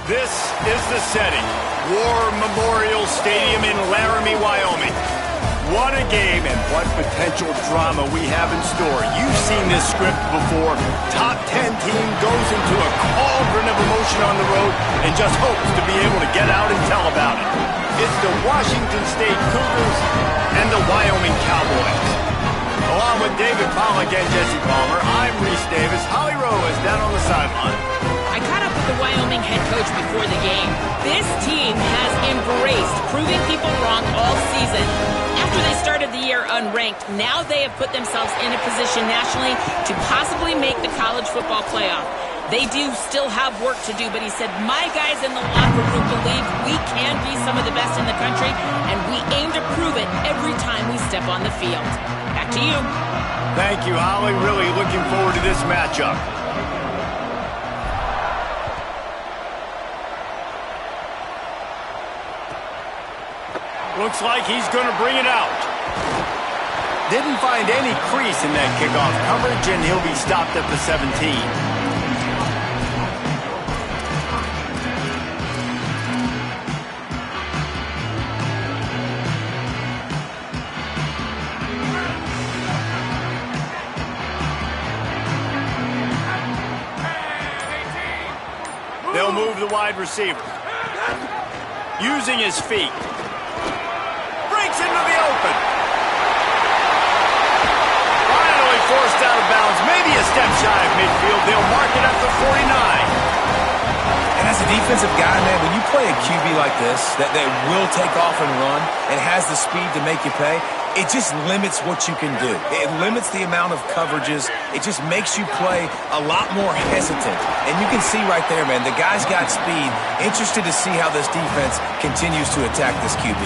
This is the setting. War Memorial Stadium in Laramie, Wyoming. What a game and what potential drama we have in store. You've seen this script before. Top 10 team goes into a cauldron of emotion on the road and just hopes to be able to get out and tell about it. It's the Washington State Cougars and the Wyoming Cowboys. Along with David Pollack and Jesse Palmer, I'm Reese Davis. Holly Rowe is down on the sideline. I caught up with the Wyoming head coach before the game. This team has embraced proving people wrong all season. After they started the year unranked, now they have put themselves in a position nationally to possibly make the college football playoff. They do still have work to do, but he said, my guys in the locker room believe we can be some of the best in the country, and we aim to prove it every time we step on the field. Back to you. Thank you, Holly. Really looking forward to this matchup. Looks like he's going to bring it out. Didn't find any crease in that kickoff coverage, and he'll be stopped at the 17. They'll move the wide receiver. Using his feet. Breaks into the open. Finally forced out of bounds. Maybe a step shy of midfield. They'll mark it at the 49. And as a defensive guy, man, when you play a QB like this, that will take off and run and has the speed to make you pay, it just limits what you can do. It limits the amount of coverages. It just makes you play a lot more hesitant. And you can see right there, man, the guy's got speed. Interested to see how this defense continues to attack this QB.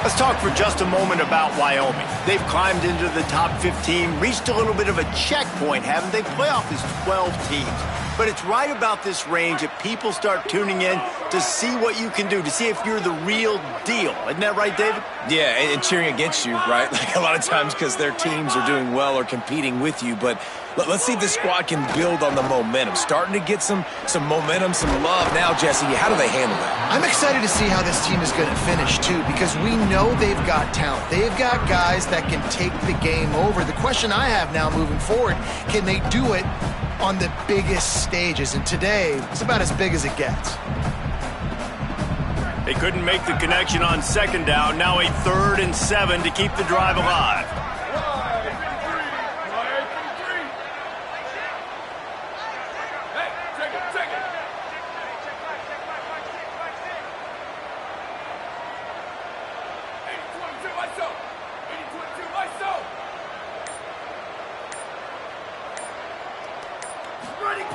Let's talk for just a moment about Wyoming. They've climbed into the top 15, reached a little bit of a checkpoint, haven't they? Playoff is 12 teams. But it's right about this range that people start tuning in to see what you can do, to see if you're the real deal. Isn't that right, David? Yeah, and cheering against you, right? Like a lot of times because their teams are doing well or competing with you. But let's see if this squad can build on the momentum. Starting to get some momentum, some love. Now, Jesse, how do they handle that? I'm excited to see how this team is going to finish, too, because we know they've got talent. They've got guys that can take the game over. The question I have now moving forward, can they do it on the biggest stages? And today, it's about as big as it gets. They couldn't make the connection on second down. Now a 3rd and 7 to keep the drive alive.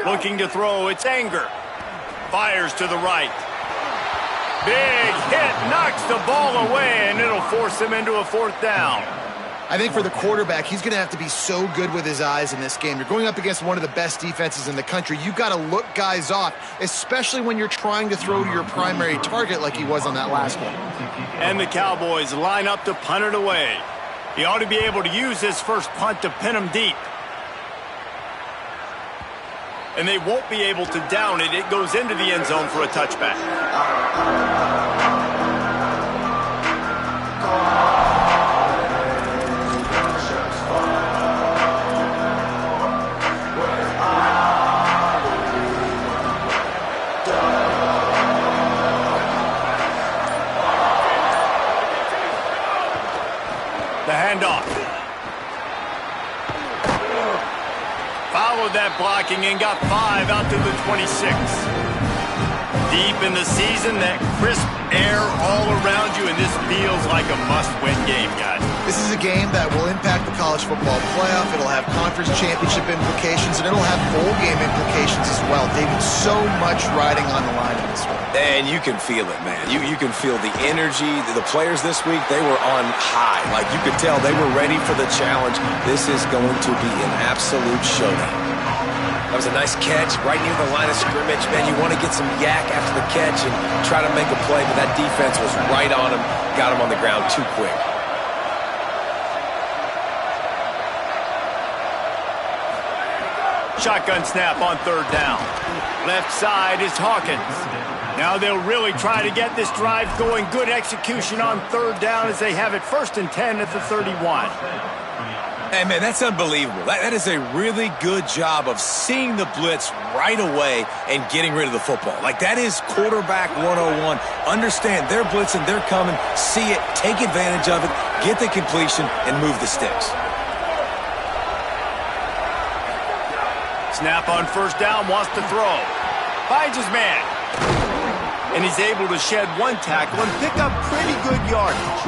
Looking to throw, it's Anger. Fires to the right. Big hit, knocks the ball away, and it'll force him into a 4th down. I think for the quarterback, he's going to have to be so good with his eyes in this game. You're going up against one of the best defenses in the country. You've got to look guys off, especially when you're trying to throw to your primary target like he was on that last one. And the Cowboys line up to punt it away. He ought to be able to use his first punt to pin him deep. And they won't be able to down it. It goes into the end zone for a touchback. The handoff. Followed that blocking and got 5 out to the 26. Deep in the season, that crisp air all around you, and this feels like a must-win game, guys. This is a game that will impact the college football playoff. It'll have conference championship implications, and it'll have bowl game implications as well. David, so much riding on the line in this one. And you can feel it, man. You can feel the energy. The players this week, they were on high. Like, you could tell they were ready for the challenge. This is going to be an absolute showdown. That was a nice catch right near the line of scrimmage. Man, you want to get some yak after the catch and try to make a play, but that defense was right on him, got him on the ground too quick. Shotgun snap on 3rd down. Left side is Hawkins. Now they'll really try to get this drive going. Good execution on third down as they have it 1st and 10 at the 31. Hey, man, that's unbelievable. That is a really good job of seeing the blitz right away and getting rid of the football. Like, that is quarterback 101. Understand they're blitzing, they're coming, see it, take advantage of it, get the completion, and move the sticks. Snap on 1st down, wants to throw. Finds his man. And he's able to shed 1 tackle and pick up pretty good yardage.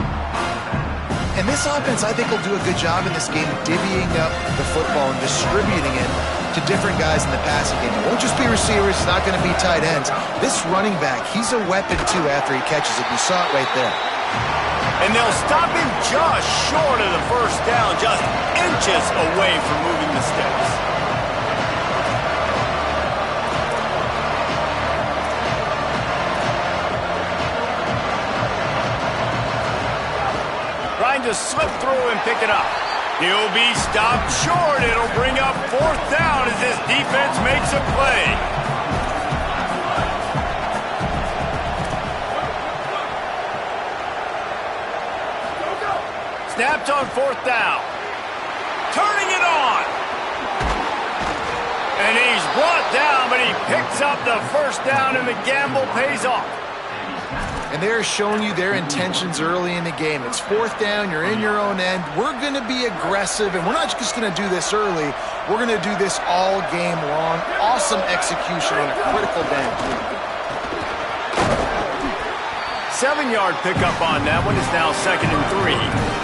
And this offense, I think, will do a good job in this game divvying up the football and distributing it to different guys in the passing game. It won't just be receivers. It's not going to be tight ends. This running back, he's a weapon, too, after he catches it. You saw it right there. And they'll stop him just short of the 1st down, just inches away from moving the sticks. Trying to slip through and pick it up. He'll be stopped short. It'll bring up 4th down as this defense makes a play. Snapped on 4th down. Turning it on. And he's brought down, but he picks up the 1st down, and the gamble pays off. And they're showing you their intentions early in the game. It's 4th down, you're in your own end. We're going to be aggressive, and we're not just going to do this early. We're going to do this all game long. Awesome execution on a critical down. 7-yard pickup on that one. Is now 2nd and 3.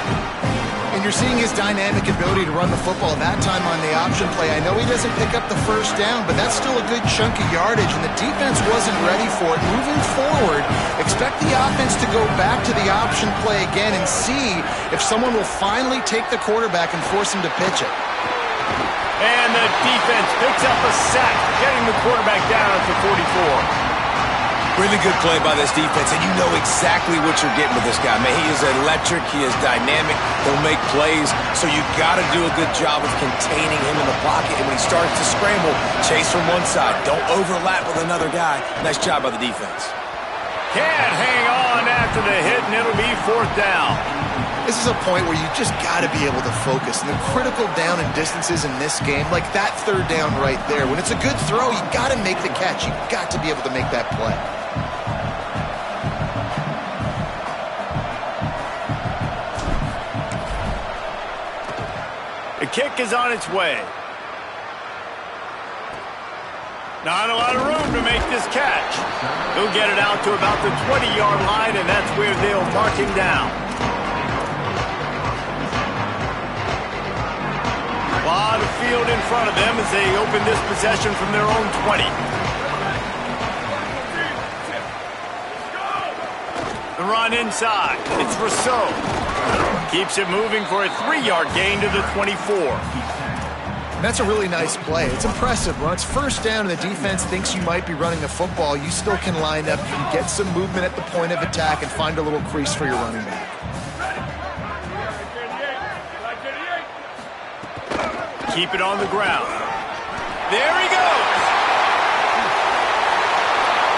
And you're seeing his dynamic ability to run the football that time on the option play. I know he doesn't pick up the 1st down, but that's still a good chunk of yardage, and the defense wasn't ready for it. Moving forward, expect the offense to go back to the option play again and see if someone will finally take the quarterback and force him to pitch it. And the defense picks up a sack, getting the quarterback down at the 44. Really good play by this defense, and you know exactly what you're getting with this guy. Man, he is electric. He is dynamic. He'll make plays, so you got to do a good job of containing him in the pocket. And when he starts to scramble, chase from one side. Don't overlap with another guy. Nice job by the defense. Can't hang on after the hit, and it'll be 4th down. This is a point where you just got to be able to focus. And the critical down and distances in this game, like that 3rd down right there, when it's a good throw, you got to make the catch. You got to be able to make that play. The kick is on its way. Not a lot of room to make this catch. He'll get it out to about the 20-yard line, and that's where they'll mark him down. A lot of field in front of them as they open this possession from their own 20. The run inside. It's Rousseau. Keeps it moving for a 3-yard gain to the 24. And that's a really nice play. It's impressive. When it's 1st down and the defense thinks you might be running the football, you still can line up. You can get some movement at the point of attack and find a little crease for your running back. Keep it on the ground. There he goes.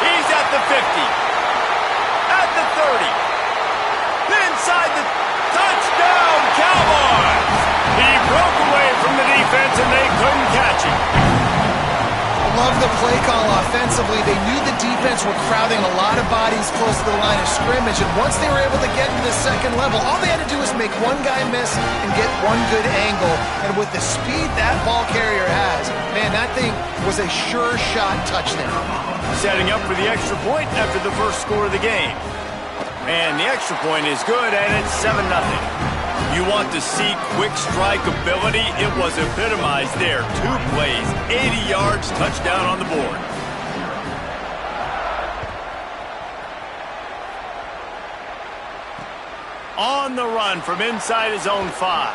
He's at the 50. At the 30. Inside the touchdown, Cowboys. He broke away from the defense and they couldn't catch him. Love the play call offensively. They knew the defense were crowding a lot of bodies close to the line of scrimmage, and once they were able to get into the 2nd level, all they had to do was make one guy miss and get one good angle. And with the speed that ball carrier has, man, that thing was a sure shot touchdown. Setting up for the extra point after the first score of the game. And the extra point is good, and it's 7-0. You want to see quick strike ability? It was epitomized there. 2 plays, 80 yards, touchdown on the board. On the run from inside his own 5.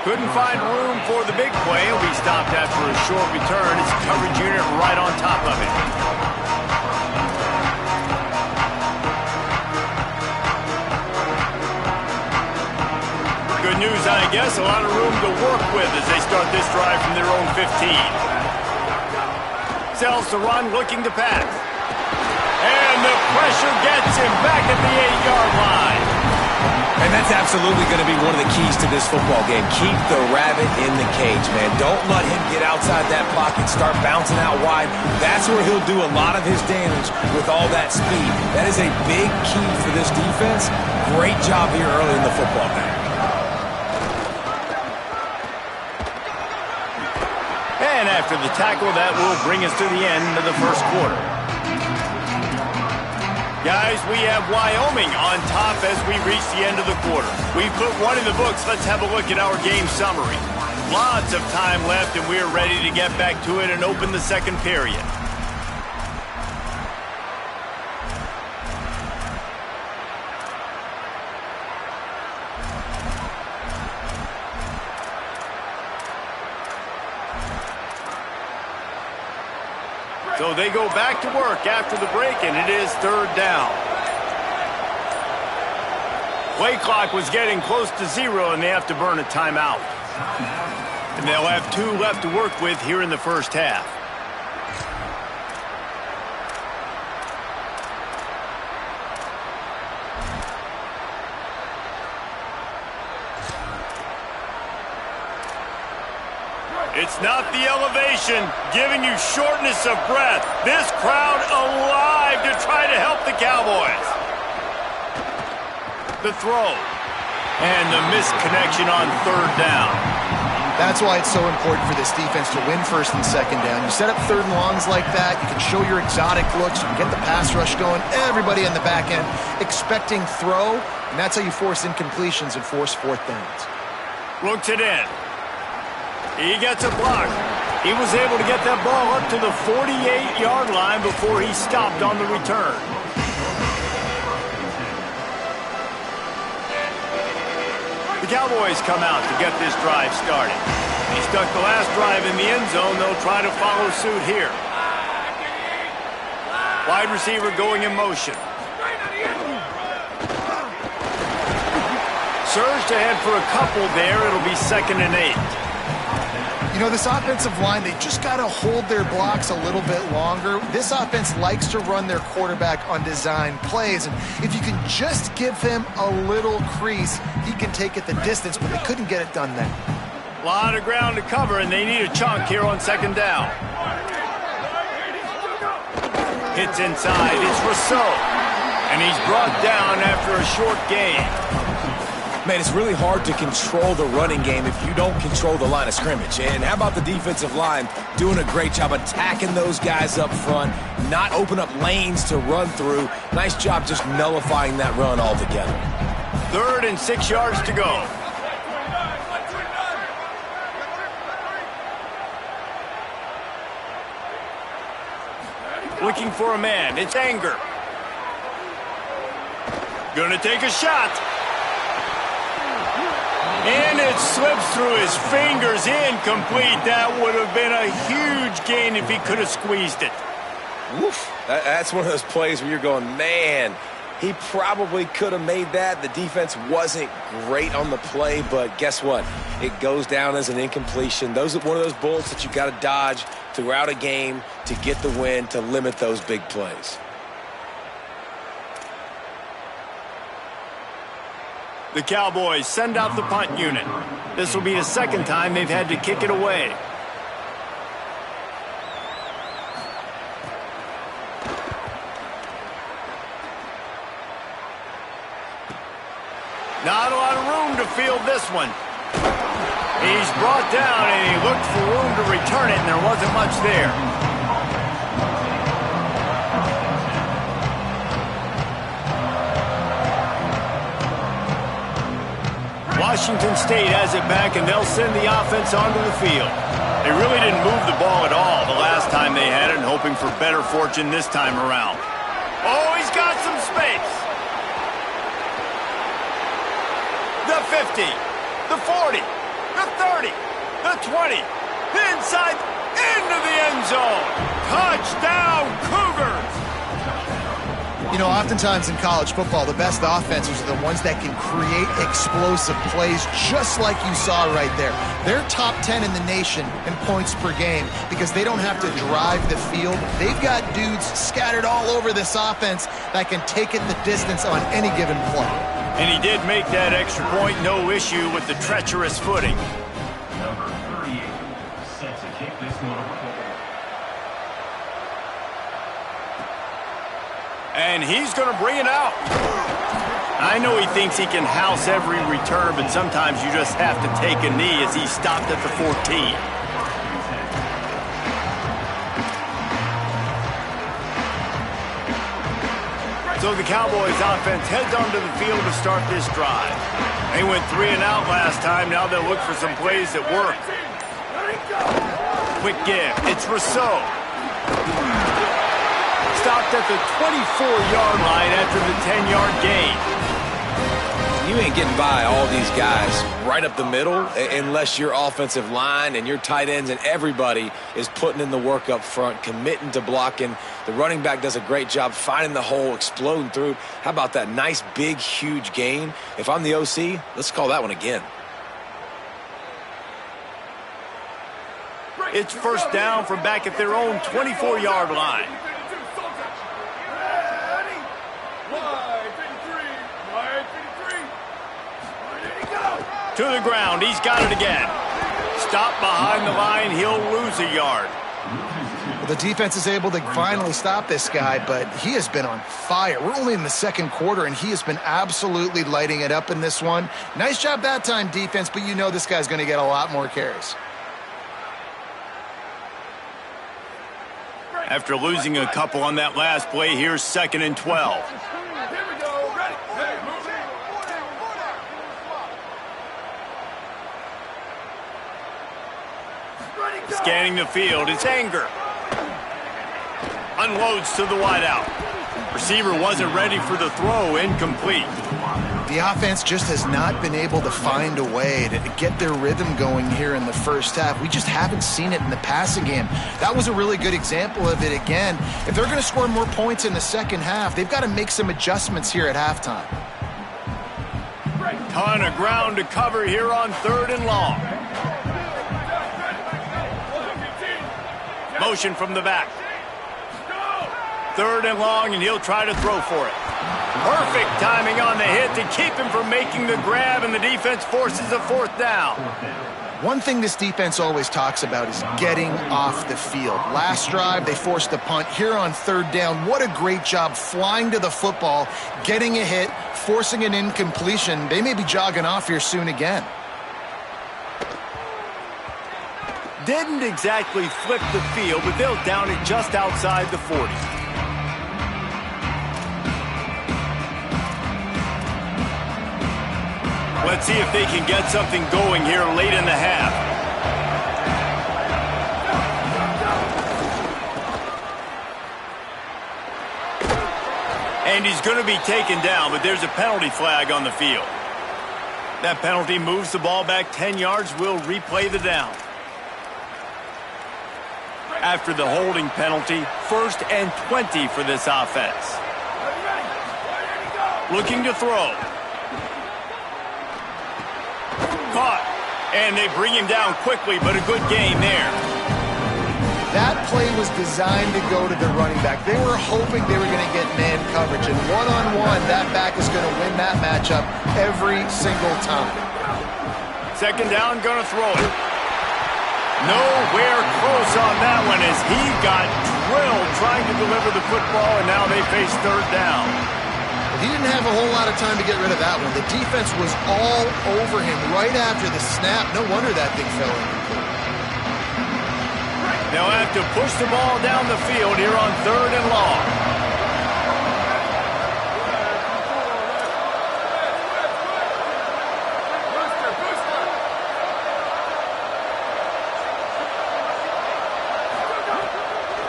Couldn't find room for the big play. He'll be stopped after a short return. His coverage unit right on top of it. Good news, I guess. A lot of room to work with as they start this drive from their own 15. Sells to run, looking to pass. And and the pressure gets him back at the 8-yard line. And that's absolutely going to be one of the keys to this football game. Keep the rabbit in the cage, man. Don't let him get outside that pocket, start bouncing out wide. That's where he'll do a lot of his damage with all that speed. That is a big key for this defense. Great job here early in the football game. And after the tackle, that will bring us to the end of the first quarter. Guys, we have Wyoming on top as we reach the end of the quarter. We put one in the books. Let's have a look at our game summary. Lots of time left, and we're ready to get back to it and open the second period. So they go back to work after the break, and it is third down. Play clock was getting close to 0, and they have to burn a timeout. And they'll have 2 left to work with here in the first half. It's not the elevation giving you shortness of breath. This crowd alive to try to help the Cowboys. The throw. And the misconnection on third down. That's why it's so important for this defense to win first and second down. You set up third and longs like that, you can show your exotic looks, you can get the pass rush going, everybody on the back end expecting throw, and that's how you force incompletions and force fourth downs. Looks it in. He gets a block. He was able to get that ball up to the 48-yard line before he stopped on the return. The Cowboys come out to get this drive started. He stuck the last drive in the end zone. They'll try to follow suit here. Wide receiver going in motion. Surged ahead for a couple there. It'll be 2nd and 8. You know, this offensive line, they just got to hold their blocks a little bit longer. This offense likes to run their quarterback on design plays, and if you can just give him a little crease, he can take it the distance, but they couldn't get it done then. A lot of ground to cover, and they need a chunk here on 2nd down. Hits inside. It's Rousseau, and he's brought down after a short gain. Man, it's really hard to control the running game if you don't control the line of scrimmage. And how about the defensive line doing a great job attacking those guys up front, not open up lanes to run through. Nice job just nullifying that run altogether. 3rd and 6 yards to go. Looking for a man. It's Anger. Gonna take a shot. And it slips through his fingers, incomplete. That would have been a huge gain if he could have squeezed it. Woof. That's one of those plays where you're going, man, he probably could have made that. The defense wasn't great on the play, but guess what? It goes down as an incompletion. Those are one of those bullets that you got to dodge throughout a game to get the win, to limit those big plays. The Cowboys send out the punt unit. This will be the 2nd time they've had to kick it away. Not a lot of room to field this one. He's brought down, and he looked for room to return it, and there wasn't much there. Washington State has it back, and they'll send the offense onto the field. They really didn't move the ball at all the last time they had it, and hoping for better fortune this time around. Oh, he's got some space. The 50, the 40, the 30, the 20, inside, into the end zone. Touchdown, Cougars! You know, oftentimes in college football, the best offenses are the ones that can create explosive plays, just like you saw right there. They're top 10 in the nation in points per game because they don't have to drive the field. They've got dudes scattered all over this offense that can take it the distance on any given play. And he did make that extra point, no issue with the treacherous footing. Number 38, set to kick this one over. And he's going to bring it out. I know he thinks he can house every return, but sometimes you just have to take a knee as he stopped at the 14. So the Cowboys offense heads onto the field to start this drive. They went 3 and out last time. Now they'll look for some plays that work. Quick give. It's Rousseau. Stopped at the 24-yard line after the 10-yard gain. You ain't getting by all these guys right up the middle unless your offensive line and your tight ends and everybody is putting in the work up front, committing to blocking. The running back does a great job finding the hole, exploding through. How about that nice, big, huge gain? If I'm the OC, let's call that one again. It's first down from back at their own 24-yard line. To the ground, he's got it again. Stop behind the line, he'll lose a yard. Well, the defense is able to finally stop this guy, but he has been on fire. We're only in the second quarter, and he has been absolutely lighting it up in this one. Nice job that time, defense, but you know this guy's going to get a lot more carries. After losing a couple on that last play, here's 2nd and 12. Scanning the field, it's Anger. Unloads to the wideout. Receiver wasn't ready for the throw, incomplete. The offense just has not been able to find a way to get their rhythm going here in the first half. We just haven't seen it in the passing game. That was a really good example of it again. If they're going to score more points in the second half, they've got to make some adjustments here at halftime. Ton of ground to cover here on 3rd and long. Motion from the back. 3rd and long, and he'll try to throw for it. Perfect timing on the hit to keep him from making the grab, and the defense forces a 4th down. One thing this defense always talks about is getting off the field. Last drive, they forced a punt. Here on 3rd down, what a great job flying to the football, getting a hit, forcing an incompletion. They may be jogging off here soon again. Didn't exactly flip the field, but they'll down it just outside the 40. Let's see if they can get something going here late in the half. And he's going to be taken down, but there's a penalty flag on the field. That penalty moves the ball back 10 yards. We'll replay the down. After the holding penalty, 1st and 20 for this offense. Looking to throw. Caught. And they bring him down quickly, but a good gain there. That play was designed to go to the running back. They were hoping they were going to get man coverage, and one-on-one, that back is going to win that matchup every single time. 2nd down, going to throw it. Nowhere close on that one as he got drilled trying to deliver the football, and now they face 3rd down. He didn't have a whole lot of time to get rid of that one. The defense was all over him right after the snap. No wonder that thing fell incomplete. They'll have to push the ball down the field here on 3rd and long.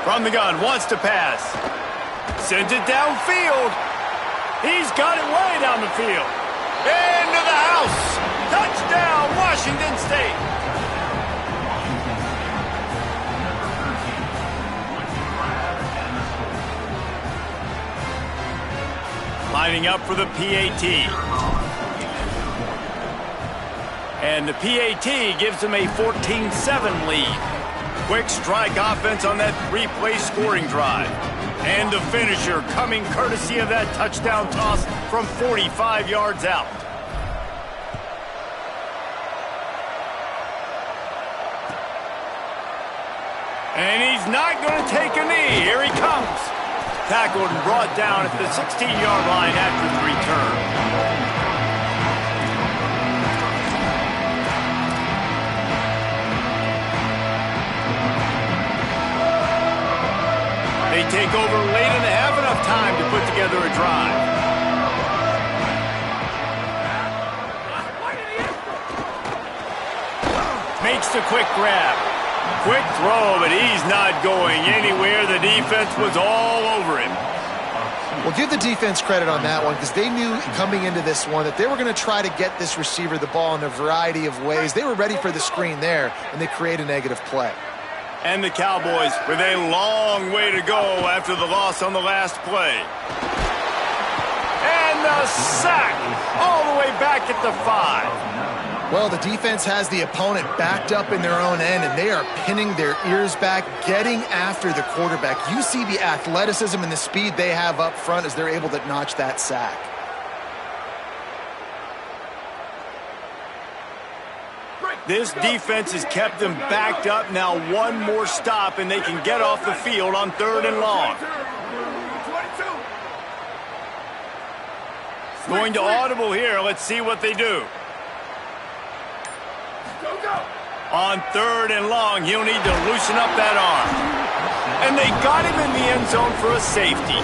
From the gun, wants to pass. Sends it downfield. He's got it way down the field. Into the house. Touchdown, Washington State. lining up for the PAT. And the PAT gives them a 14-7 lead. Quick strike offense on that three-play scoring drive. And the finisher coming courtesy of that touchdown toss from 45 yards out. And he's not going to take a knee. Here he comes. Tackled and brought down at the 16-yard line after the return. They take over late and have enough time to put together a drive. Makes the quick grab. Quick throw, but he's not going anywhere. The defense was all over him. Well, give the defense credit on that one because they knew coming into this one that they were going to try to get this receiver the ball in a variety of ways. They were ready for the screen there, and they create a negative play. And the Cowboys with a long way to go after the loss on the last play. And the sack all the way back at the 5. Well, the defense has the opponent backed up in their own end, and they are pinning their ears back, getting after the quarterback. You see the athleticism and the speed they have up front as they're able to notch that sack. This defense has kept them backed up. Now one more stop, and they can get off the field on 3rd and long. Going to audible here. Let's see what they do. On 3rd and long, he'll need to loosen up that arm. And they got him in the end zone for a safety.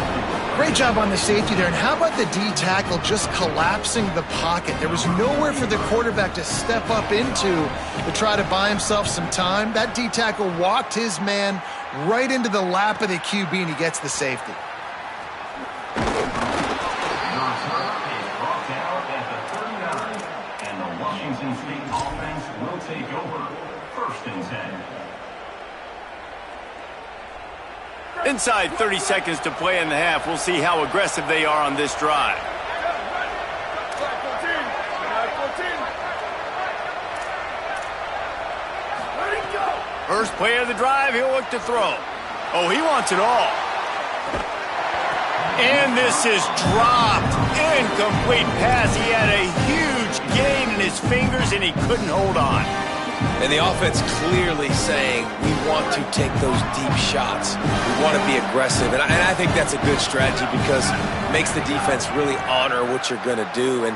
Great job on the safety there. And how about the D tackle just collapsing the pocket? There was nowhere for the quarterback to step up into to try to buy himself some time. That D tackle walked his man right into the lap of the QB, and he gets the safety. Inside 30 seconds to play in the half. We'll see how aggressive they are on this drive. First play of the drive, he'll look to throw. Oh, he wants it all. And this is dropped. Incomplete pass. He had a huge gain in his fingers, and he couldn't hold on. And the offense clearly saying, we want to take those deep shots. We want to be aggressive. And I think that's a good strategy because it makes the defense really honor what you're going to do. And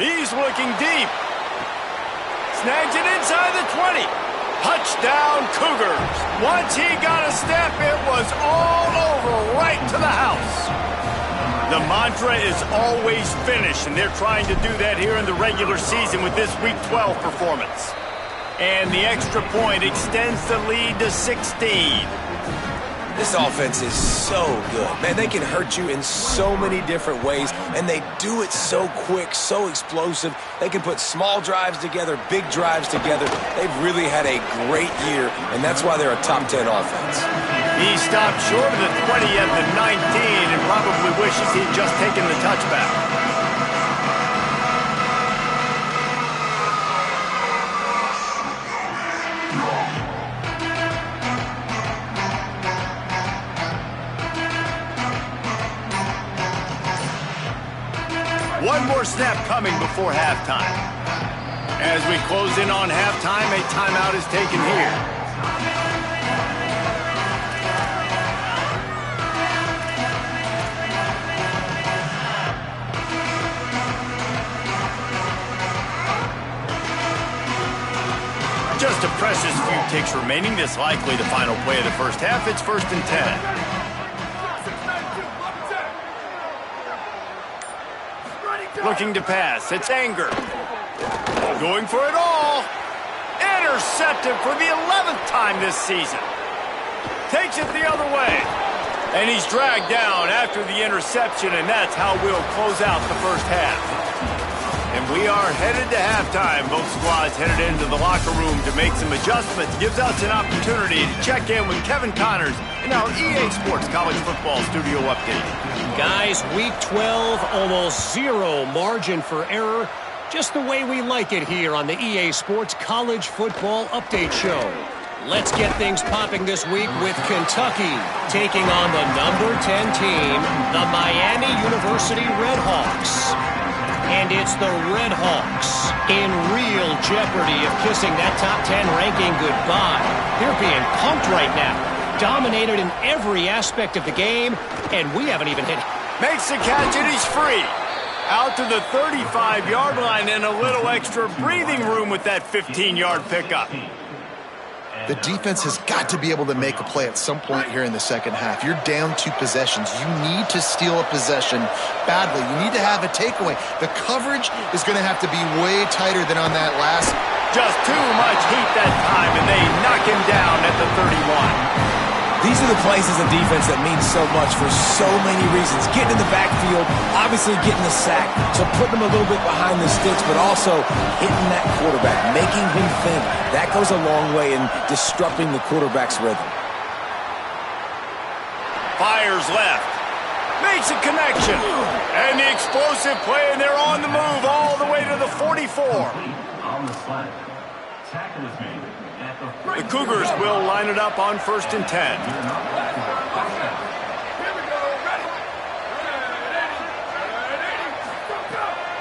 he's looking deep. Snags it inside the 20. Touchdown, Cougars. Once he got a step, it was all over right to the house. The mantra is always finish, and they're trying to do that here in the regular season with this Week 12 performance. And the extra point extends the lead to 16. This offense is so good. Man, they can hurt you in so many different ways, and they do it so quick, so explosive. They can put small drives together, big drives together. They've really had a great year, and that's why they're a top 10 offense. He stopped short of the 20 at the 19 and probably wishes he'd just taken the touchback. One more snap coming before halftime. As we close in on halftime, a timeout is taken here. Just a precious few ticks remaining. This likely the final play of the first half. It's 1st and 10. Looking to pass. It's Anger. Going for it all. Intercepted for the 11th time this season. Takes it the other way. And he's dragged down after the interception, and that's how we'll close out the first half. And we are headed to halftime. Both squads headed into the locker room to make some adjustments. Gives us an opportunity to check in with Kevin Connors in our EA Sports College Football Studio Update. Guys, Week 12, almost zero margin for error. Just the way we like it here on the EA Sports College Football Update Show. Let's get things popping this week with Kentucky taking on the number 10 team, the Miami University Redhawks. And it's the Redhawks in real jeopardy of kissing that top 10 ranking goodbye. They're being punked right now, dominated in every aspect of the game, and we haven't even hit. Makes the catch and he's free. Out to the 35-yard line and a little extra breathing room with that 15-yard pickup. The defense has got to be able to make a play at some point here in the second half. You're down 2 possessions. You need to steal a possession badly. You need to have a takeaway. The coverage is going to have to be way tighter than on that last. Just too much heat that time, and they knock him down at the 31. These are the plays as a defense that mean so much for so many reasons. Getting in the backfield, obviously getting the sack, so putting them a little bit behind the sticks, but also hitting that quarterback, making him think. That goes a long way in disrupting the quarterback's rhythm. Fires left. Makes a connection. And the explosive play, and they're on the move all the way to the 44. On the slide. Tackle is made. The Cougars will line it up on 1st and 10.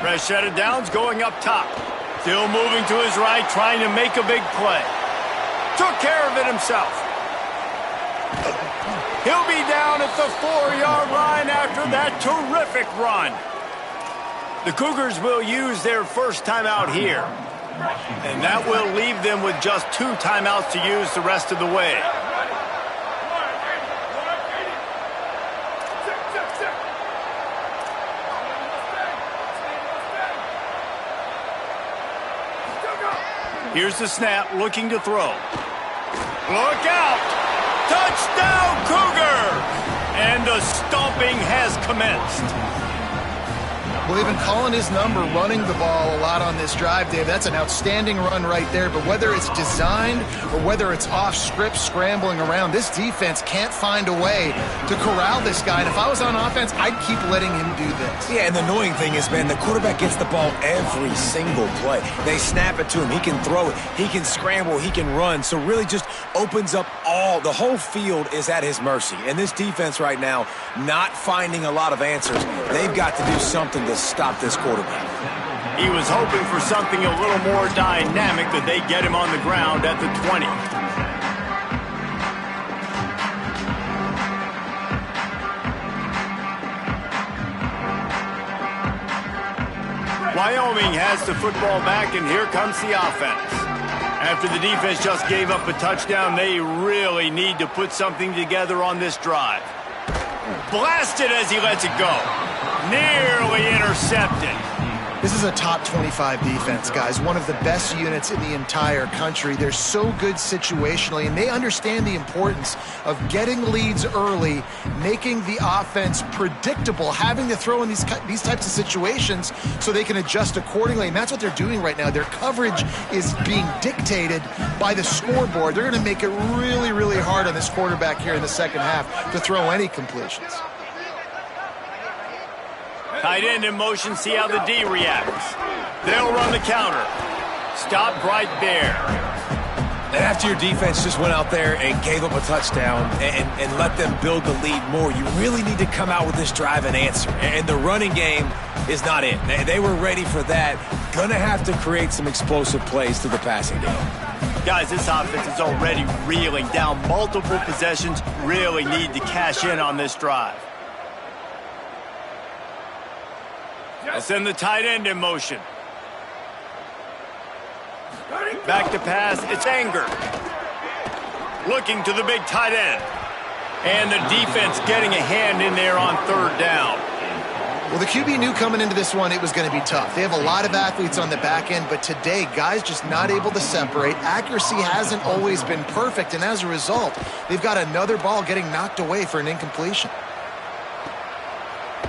Fresh set of downs going up top. Still moving to his right, trying to make a big play. Took care of it himself. He'll be down at the 4-yard line after that terrific run. The Cougars will use their first timeout here. And that will leave them with just 2 timeouts to use the rest of the way. Here's the snap, looking to throw. Look out! Touchdown, Cougars! And the stomping has commenced. Well, they've been calling his number, running the ball a lot on this drive, Dave. That's an outstanding run right there. But whether it's designed or whether it's off script, scrambling around, this defense can't find a way to corral this guy. And if I was on offense, I'd keep letting him do this. Yeah, and the annoying thing is, man, the quarterback gets the ball every single play. They snap it to him. He can throw it. He can scramble. He can run. So really just opens up the whole field is at his mercy. And this defense right now, not finding a lot of answers. They've got to do something to stop this quarterback. He was hoping for something a little more dynamic, that they get him on the ground at the 20. Wyoming has the football back, and here comes the offense. After the defense just gave up a touchdown, they really need to put something together on this drive. Blasted as he lets it go. Nearly intercepted. This is a top 25 defense, guys. One of the best units in the entire country. They're so good situationally, and they understand the importance of getting leads early, making the offense predictable, having to throw in these types of situations so they can adjust accordingly. And that's what they're doing right now. Their coverage is being dictated by the scoreboard. They're going to make it really, really hard on this quarterback here in the second half to throw any completions. Tight end in motion, see how the D reacts. They'll run the counter. Stop right there. And after your defense just went out there and gave up a touchdown and let them build the lead more, you really need to come out with this drive and answer. And the running game is not it. They were ready for that. Gonna have to create some explosive plays to the passing game. Guys, this offense is already reeling down multiple possessions. Really need to cash in on this drive. They'll send the tight end in motion. Back to pass, it's Anger. Looking to the big tight end. And the defense getting a hand in there on 3rd down. Well, the QB knew coming into this one it was going to be tough. They have a lot of athletes on the back end, but today, guys just not able to separate. Accuracy hasn't always been perfect, and as a result, they've got another ball getting knocked away for an incompletion.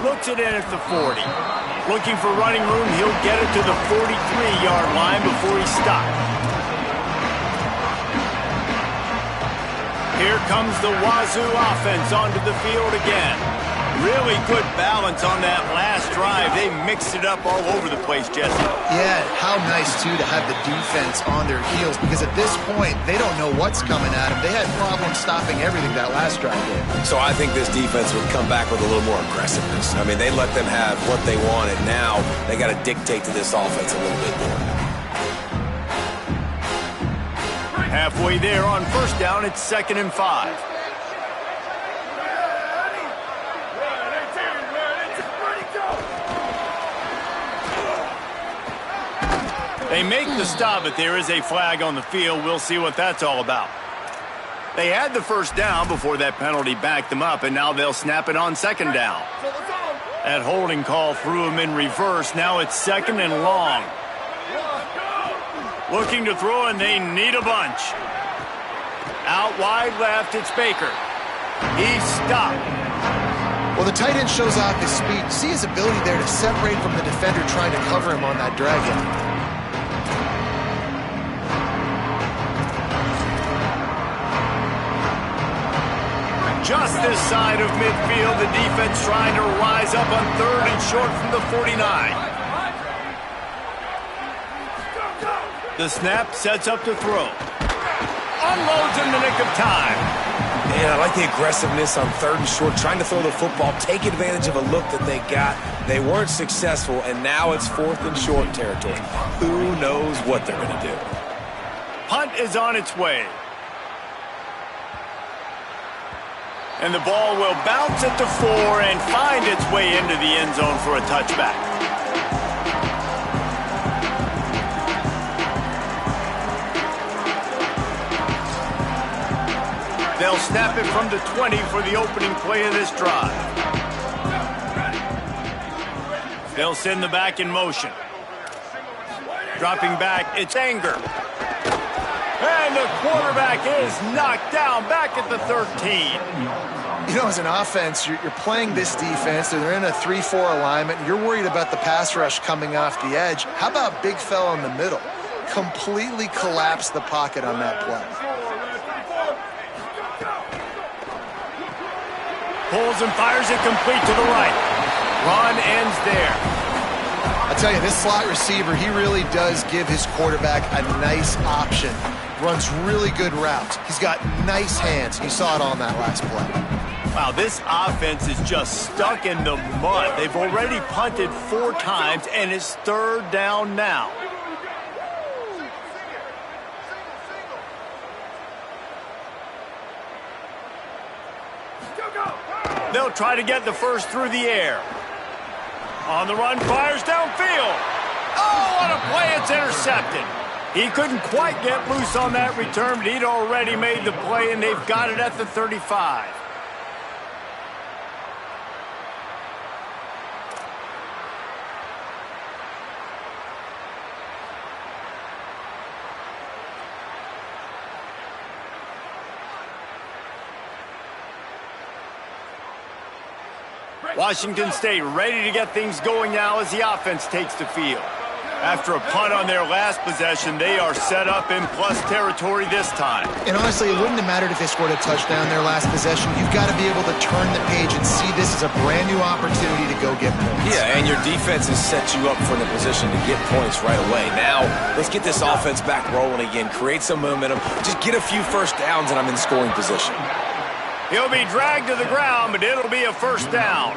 Looks it in at the 40. Looking for running room, he'll get it to the 43-yard line before he stops. Here comes the Wazoo offense onto the field again. Really good balance on that last drive. They mixed it up all over the place, Jesse. Yeah, how nice, too, to have the defense on their heels, because at this point, they don't know what's coming at them. They had problems stopping everything that last drive did. So I think this defense would come back with a little more aggressiveness. I mean, they let them have what they wanted. Now they got to dictate to this offense a little bit more. Halfway there on first down, it's 2nd and 5. They make the stop, but there is a flag on the field. We'll see what that's all about. They had the first down before that penalty backed them up, and now they'll snap it on 2nd down. That holding call threw him in reverse. Now it's 2nd and long. Looking to throw, and they need a bunch. Out wide left, it's Baker. He's stopped. Well, the tight end shows off his speed. See his ability there to separate from the defender trying to cover him on that drag in. Just this side of midfield, the defense trying to rise up on 3rd and short from the 49. The snap sets up to throw. Unloads in the nick of time. Man, I like the aggressiveness on 3rd and short, trying to throw the football, take advantage of a look that they got. They weren't successful, and now it's 4th and short territory. Who knows what they're going to do? Punt is on its way. And the ball will bounce at the 4 and find its way into the end zone for a touchback. They'll snap it from the 20 for the opening play of this drive. They'll send the back in motion. Dropping back, it's Anger. And the quarterback is knocked down back at the 13. You know, as an offense, you're playing this defense, and they're in a 3-4 alignment, and you're worried about the pass rush coming off the edge. How about big fella in the middle? Completely collapsed the pocket on that play. Pulls and fires it complete to the right. Run ends there. I tell you, this slot receiver, he really does give his quarterback a nice option. Runs really good routes. He's got nice hands. You saw it on that last play. Wow, this offense is just stuck in the mud. They've already punted 4 times, and it's 3rd down now. They'll try to get the first through the air. On the run, fires downfield. Oh, what a play, it's intercepted. He couldn't quite get loose on that return, but he'd already made the play, and they've got it at the 35. Washington State ready to get things going now as the offense takes the field. After a punt on their last possession, they are set up in plus territory this time. And honestly, it wouldn't have mattered if they scored a touchdown their last possession. You've got to be able to turn the page and see this as a brand new opportunity to go get points. Yeah, and your defense has set you up for the position to get points right away. Now, let's get this offense back rolling again, create some momentum, just get a few first downs, and I'm in scoring position. He'll be dragged to the ground, but it'll be a first down.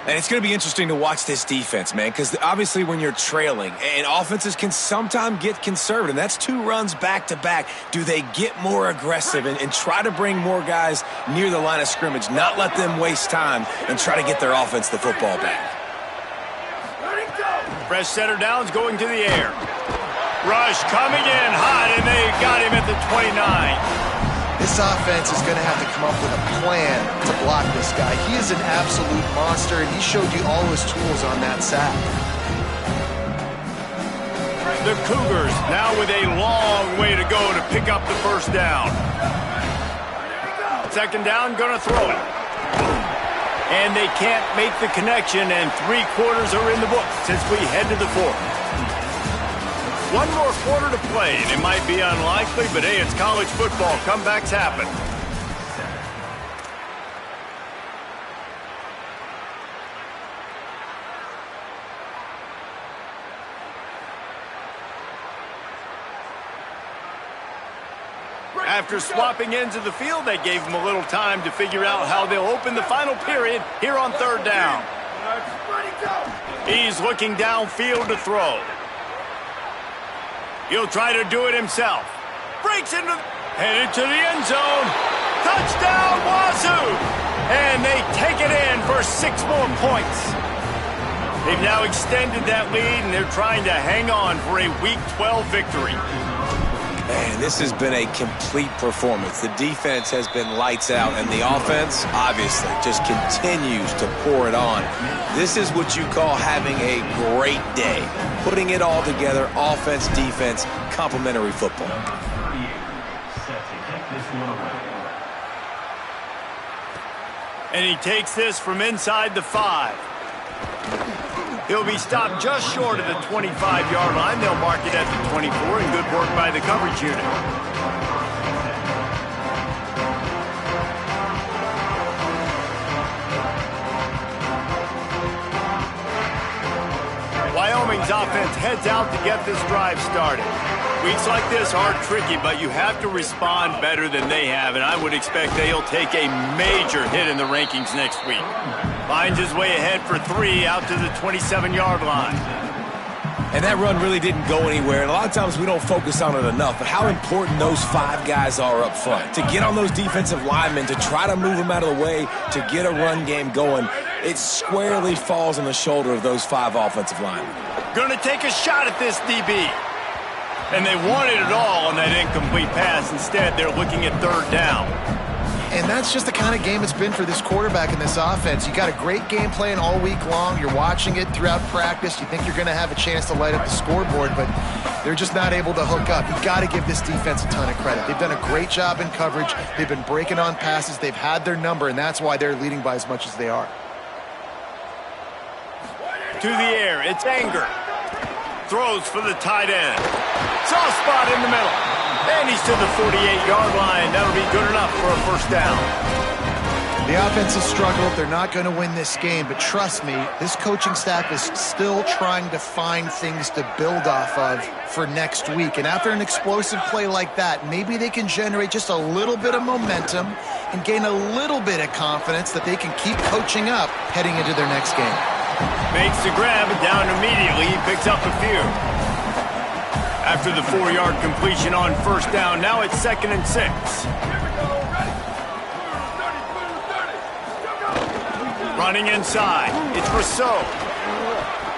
And it's going to be interesting to watch this defense, man, because obviously when you're trailing, and offenses can sometimes get conservative, that's 2 runs back-to-back. Do they get more aggressive and try to bring more guys near the line of scrimmage, not let them waste time, and try to get their offense the football back? Fresh center downs going to the air. Rush coming in hot, and they got him at the 29. This offense is going to have to come up with a plan to block this guy. He is an absolute monster, and he showed you all his tools on that sack. The Cougars now with a long way to go to pick up the first down. 2nd down, going to throw it. And they can't make the connection, and 3 quarters are in the books as we head to the 4th. 1 more quarter to play, and it might be unlikely, but hey, it's college football. Comebacks happen. After swapping ends of the field, they gave him a little time to figure out how they'll open the final period here on 3rd down. He's looking downfield to throw. He'll try to do it himself. Breaks into, headed to the end zone. Touchdown, Wazoo! And they take it in for 6 more points. They've now extended that lead, and they're trying to hang on for a Week 12 victory. Man, this has been a complete performance. The defense has been lights out, and the offense, obviously, just continues to pour it on. This is what you call having a great day. Putting it all together, offense, defense, complementary football. And he takes this from inside the 5. He'll be stopped just short of the 25-yard line. They'll mark it at the 24, and good work by the coverage unit. Wyoming's offense heads out to get this drive started. Weeks like this are tricky, but you have to respond better than they have, and I would expect they'll take a major hit in the rankings next week. Finds his way ahead for 3 out to the 27-yard line. And that run really didn't go anywhere. And a lot of times we don't focus on it enough, but how important those 5 guys are up front. To get on those defensive linemen, to try to move them out of the way, to get a run game going, it squarely falls on the shoulder of those 5 offensive linemen. Going to take a shot at this DB. And they wanted it all on that incomplete pass. Instead, they're looking at 3rd down. And that's just the kind of game it's been for this quarterback in this offense. You got a great game plan all week long. You're watching it throughout practice. You think you're going to have a chance to light up the scoreboard, but they're just not able to hook up. You got to give this defense a ton of credit. They've done a great job in coverage. They've been breaking on passes. They've had their number, and that's why they're leading by as much as they are. To the air, it's Anger. Throws for the tight end. Soft spot in the middle. And he's to the 48-yard line. That'll be good enough for a 1st down. The offense has struggled. They're not going to win this game, but trust me, this coaching staff is still trying to find things to build off of for next week. And after an explosive play like that, maybe they can generate just a little bit of momentum and gain a little bit of confidence that they can keep coaching up heading into their next game. Makes the grab, and down immediately. He picks up a few. After the 4-yard completion on 1st down, now it's 2nd and 6. Running inside, it's Rousseau.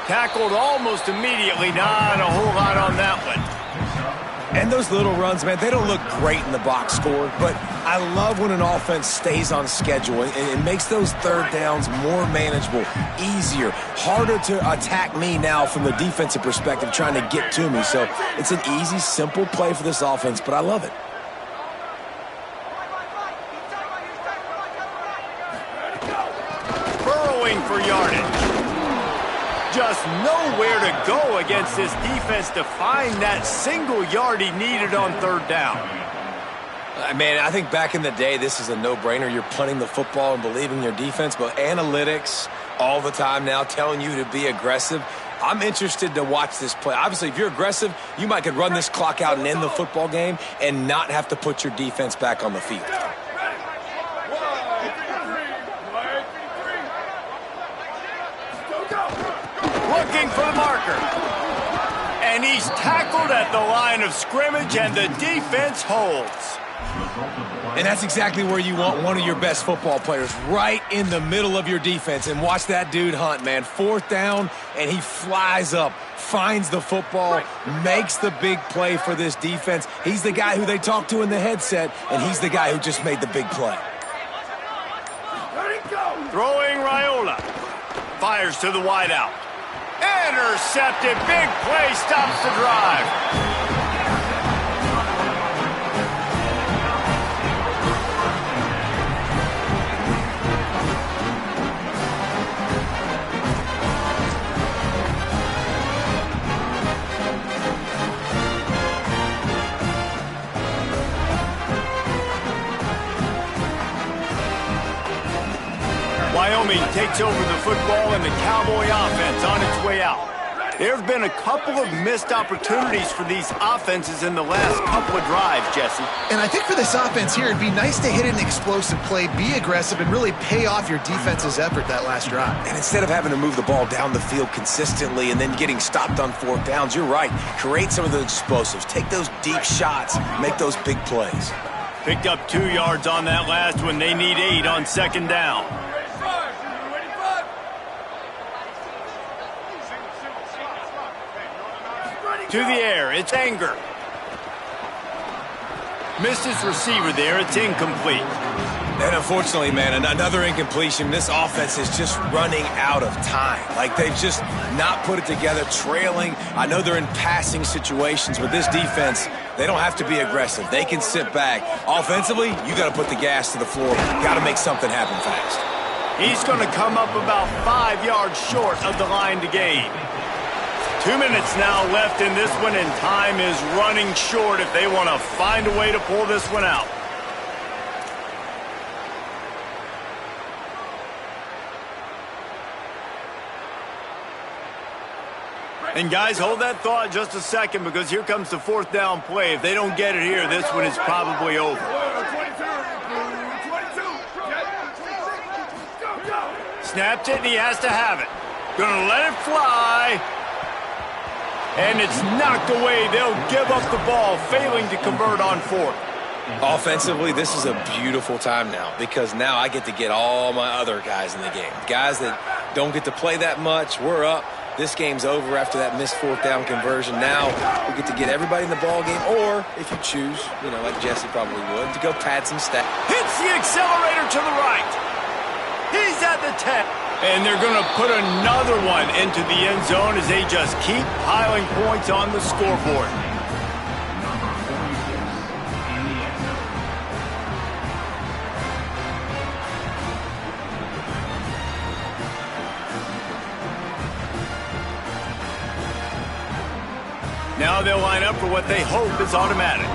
Tackled almost immediately, not a whole lot on that one. And those little runs, man, they don't look great in the box score, but I love when an offense stays on schedule and it makes those 3rd downs more manageable, easier, harder to attack me now from the defensive perspective trying to get to me. So it's an easy, simple play for this offense, but I love it. Burrowing for yardage. Just nowhere to go against this defense to find that single yard he needed on 3rd down. Man, I think back in the day, this is a no-brainer. You're punting the football and believing your defense, but analytics all the time now telling you to be aggressive. I'm interested to watch this play. Obviously, if you're aggressive, you might could run this clock out and end the football game and not have to put your defense back on the field. Looking for the marker. And he's tackled at the line of scrimmage, and the defense holds. And that's exactly where you want one of your best football players, right in the middle of your defense. And watch that dude hunt, man. 4th down, and he flies up, finds the football, makes the big play for this defense. He's the guy who they talk to in the headset, and he's the guy who just made the big play. Throwing Raiola. Fires to the wideout. Intercepted. Big play. Stops the drive. Wyoming takes over the football and the Cowboy offense on its way out. There have been a couple of missed opportunities for these offenses in the last couple of drives, Jesse. And I think for this offense here, it'd be nice to hit an explosive play, be aggressive, and really pay off your defense's effort that last drive. And instead of having to move the ball down the field consistently and then getting stopped on fourth downs, you're right. Create some of those explosives. Take those deep shots. Make those big plays. Picked up 2 yards on that last one. They need 8 on second down. To the air, it's Anger. Missed his receiver there, it's incomplete. And unfortunately, man, another incompletion. This offense is just running out of time. Like, they've just not put it together, trailing. I know they're in passing situations, but this defense, they don't have to be aggressive. They can sit back. Offensively, you got to put the gas to the floor. Got to make something happen fast. He's going to come up about 5 yards short of the line to gain. 2 minutes now left in this one, and time is running short if they want to find a way to pull this one out. And guys, hold that thought just a second, because here comes the fourth down play. If they don't get it here, this one is probably over. Snapped it, and he has to have it. Gonna let it fly. And it's knocked away. They'll give up the ball, failing to convert on fourth. Offensively, this is a beautiful time now, because now I get to get all my other guys in the game. Guys that don't get to play that much, we're up. This game's over after that missed fourth down conversion. Now we get to get everybody in the ball game, or if you choose, you know, like Jesse probably would, to go pad some stats. Hits the accelerator to the right. He's at the 10. And they're going to put another one into the end zone as they just keep piling points on the scoreboard. Now they'll line up for what they hope is automatic.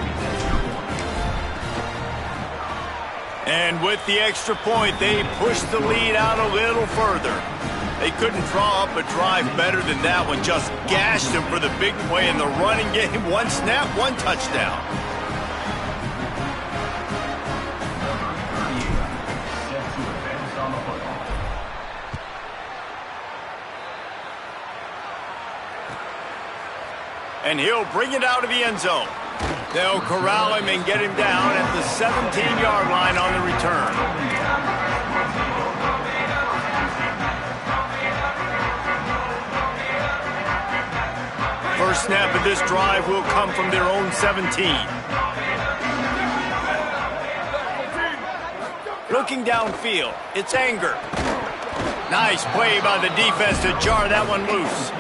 And with the extra point, they push the lead out a little further. They couldn't draw up a drive better than that one. Just gashed him for the big play in the running game. One snap, one touchdown. And he'll bring it out of the end zone. They'll corral him and get him down at the 17-yard line on the return. First snap of this drive will come from their own 17. Looking downfield, it's Anger. Nice play by the defense to jar that one loose.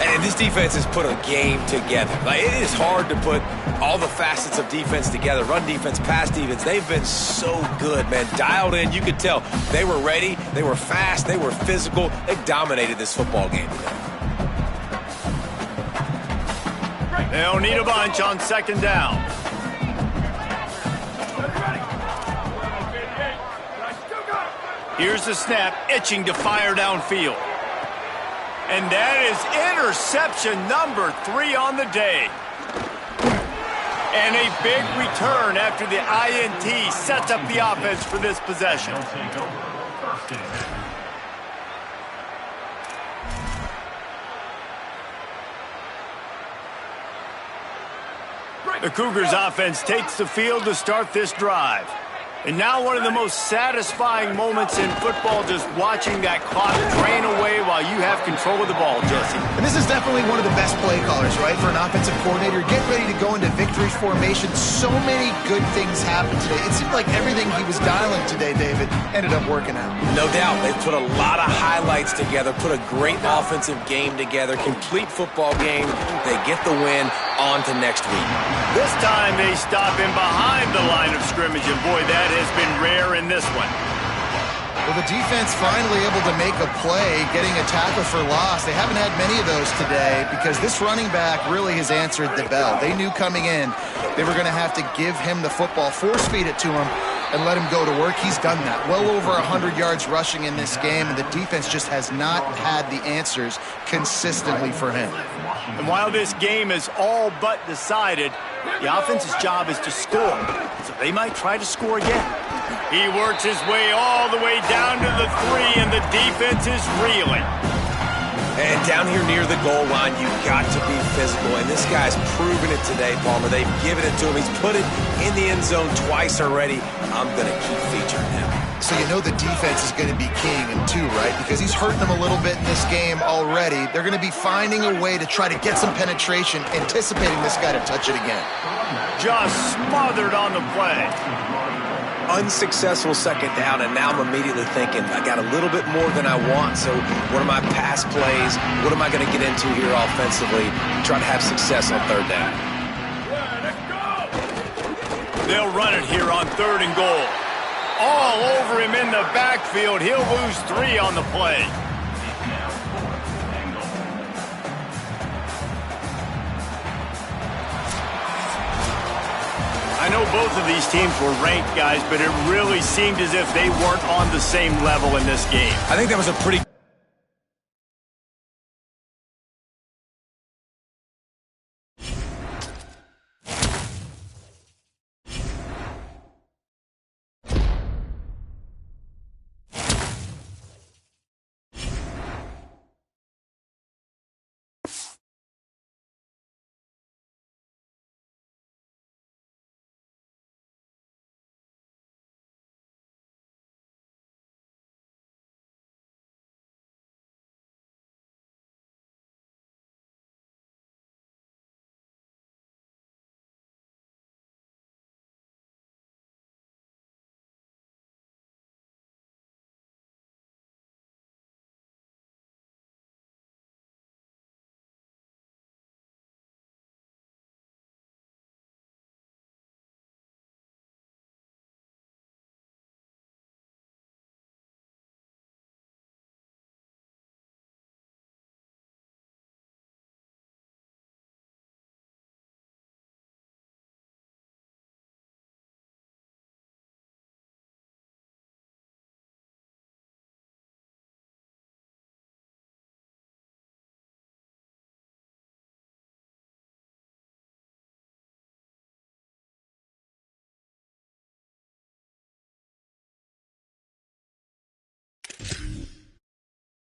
And this defense has put a game together. Like, it is hard to put all the facets of defense together. Run defense, pass defense. They've been so good, man. Dialed in. You could tell they were ready. They were fast. They were physical. They dominated this football game today. They'll need a bunch on second down. Here's the snap, itching to fire downfield. And that is interception number 3 on the day. And a big return after the INT sets up the offense for this possession. The Cougars offense takes the field to start this drive. And now one of the most satisfying moments in football, just watching that clock drain away while you have control of the ball, Jesse. And this is definitely one of the best play callers, right, for an offensive coordinator. Get ready to go into victory formation. So many good things happened today. It seemed like everything he was dialing today, David, ended up working out. No doubt. They've put a lot of highlights together, put a great offensive game together, complete football game. They get the win. On to next week. This time they stop him behind the line of scrimmage, and boy, that has been rare in this one. Well, the defense finally able to make a play, getting a tackle for loss. They haven't had many of those today because this running back really has answered the bell. They knew coming in they were going to have to give him the football, force feed it to him, and let him go to work. He's done that. Well over 100 yards rushing in this game, and the defense just has not had the answers consistently for him. And while this game is all but decided, the offense's job is to score, so they might try to score again. He works his way all the way down to the 3, and the defense is reeling. And down here near the goal line, you've got to be physical. And this guy's proven it today, Palmer. They've given it to him. He's put it in the end zone twice already. I'm going to keep featuring him. So you know the defense is going to be keying him too, right? Because he's hurting them a little bit in this game already. They're going to be finding a way to try to get some penetration, anticipating this guy to touch it again. Just smothered on the play. Unsuccessful second down, and now I'm immediately thinking, I got a little bit more than I want, so what are my pass plays? What am I going to get into here offensively? Try to have success on third down. They'll run it here on 3rd and goal. All over him in the backfield. He'll lose 3 on the play. I know both of these teams were ranked, guys, but it really seemed as if they weren't on the same level in this game. I think that was a pretty